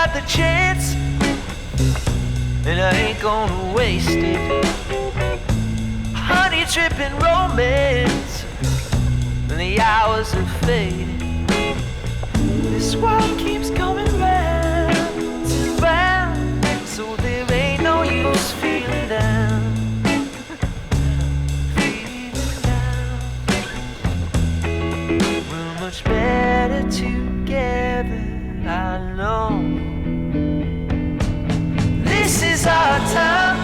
got the chance, and I ain't gonna waste it. Honey dripping romance, and the hours are fading. This world keeps coming round and round, so there ain't no use feeling down. Feeling down. We're much better together, I know. This is our time.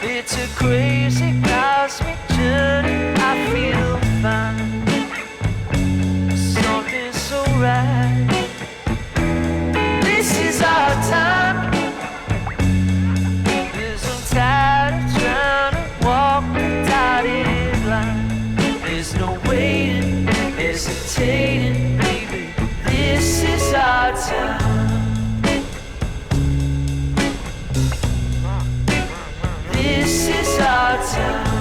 It's a crazy cosmic journey. I feel fine. Something's so right. This is our time. 'Cause I'm tired of trying to walk the dotted line. There's no waiting, hesitating, baby. This is our time. This is our time.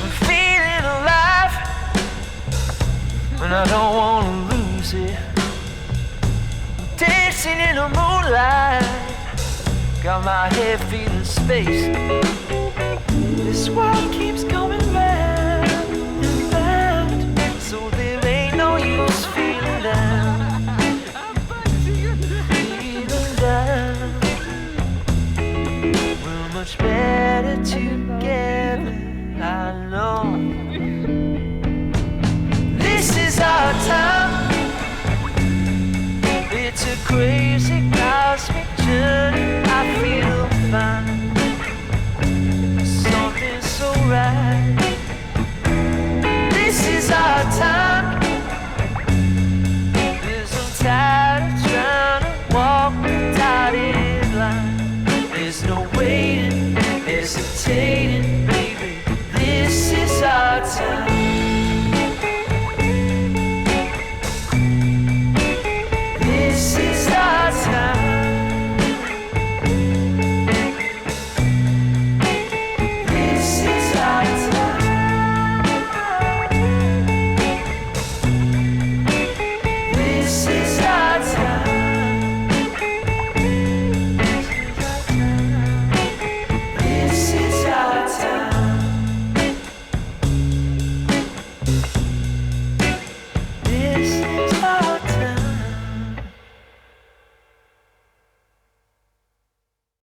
I'm feeling alive, and I don't want to lose it. I'm dancing in the moonlight, got my head feeling space. This world keeps coming